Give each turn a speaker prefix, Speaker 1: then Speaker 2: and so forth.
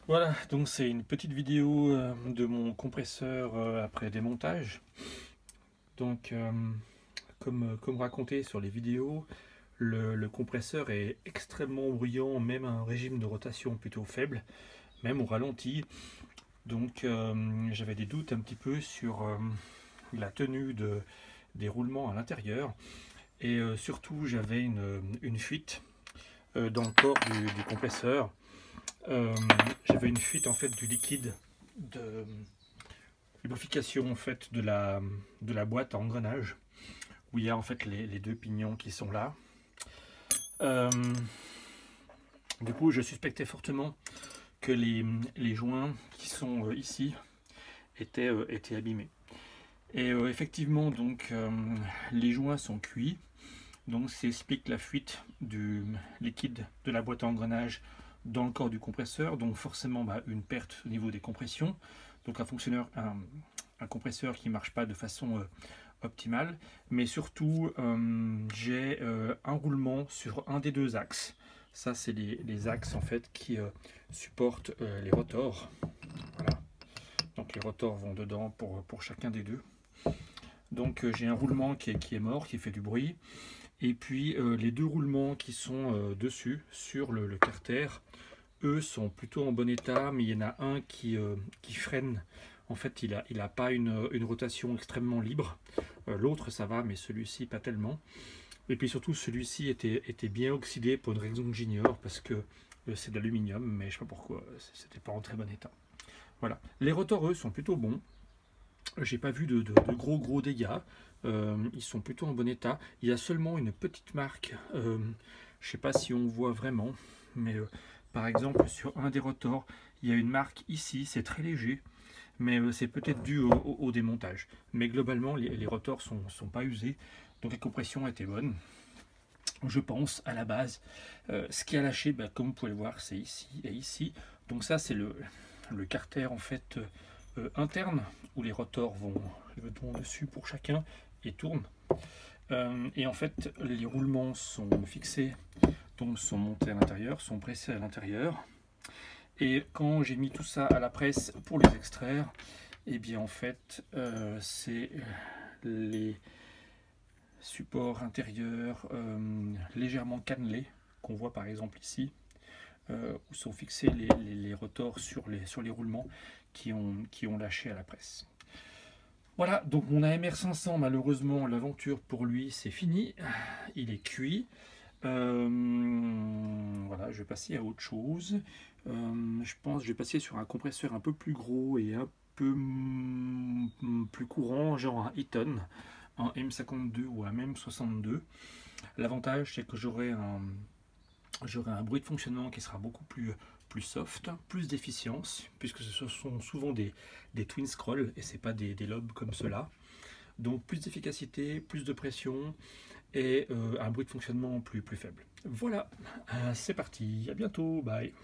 Speaker 1: Voilà, donc c'est une petite vidéo de mon compresseur après démontage. Donc, comme raconté sur les vidéos, le compresseur est extrêmement bruyant, même à un régime de rotation plutôt faible, même au ralenti. Donc, j'avais des doutes un petit peu sur la tenue des roulements à l'intérieur. Et surtout, j'avais une fuite dans le corps du compresseur. Euh, J'avais une fuite en fait du liquide de lubrification en fait de la boîte à engrenage où il y a en fait les deux pignons qui sont là. Euh, du coup, je suspectais fortement que les joints qui sont ici étaient abîmés. Et effectivement, donc les joints sont cuits, donc ça explique la fuite du liquide de la boîte à engrenage dans le corps du compresseur, donc forcément une perte au niveau des compressions. Donc un compresseur qui ne marche pas de façon optimale, mais surtout j'ai un roulement sur un des deux axes. Ça, c'est les axes en fait qui supportent les rotors. Voilà. Donc les rotors vont dedans pour chacun des deux. Donc j'ai un roulement qui est mort, qui fait du bruit. Et puis les deux roulements qui sont dessus, sur le carter, eux sont plutôt en bon état, mais il y en a un qui freine. En fait, il a pas une rotation extrêmement libre. L'autre, ça va, mais celui-ci, pas tellement. Et puis surtout, celui-ci était bien oxydé pour une raison que j'ignore, parce que c'est de l'aluminium, mais je sais pas pourquoi, c'était pas en très bon état. Voilà. Les rotors, eux, sont plutôt bons. J'ai pas vu de gros dégâts. Ils sont plutôt en bon état. Il y a seulement une petite marque. Je sais pas si on voit vraiment, mais par exemple sur un des rotors, il y a une marque ici. C'est très léger, mais c'est peut-être dû au démontage. Mais globalement, les rotors sont pas usés, donc la compression était bonne. Je pense à la base. Ce qui a lâché, comme vous pouvez le voir, c'est ici et ici. Donc ça, c'est le carter en fait interne où les rotors vont dessus pour chacun et tournent. Et en fait, les roulements sont fixés, donc sont montés à l'intérieur, sont pressés à l'intérieur. Et quand j'ai mis tout ça à la presse pour les extraire, et bien en fait, c'est les supports intérieurs légèrement cannelés qu'on voit par exemple ici, où sont fixés les rotors sur les roulements qui ont lâché à la presse. Voilà, donc mon AMR 500, malheureusement, l'aventure pour lui, c'est fini. Il est cuit. Voilà, je vais passer à autre chose. Je pense que je vais passer sur un compresseur un peu plus gros et un peu plus courant, genre un Eaton, un M52 ou un M62. L'avantage, c'est que j'aurai un bruit de fonctionnement qui sera beaucoup plus soft, plus d'efficience, puisque ce sont souvent des twin scrolls et c'est pas des lobes comme cela. Donc plus d'efficacité, plus de pression et un bruit de fonctionnement plus faible. Voilà, c'est parti, à bientôt, bye.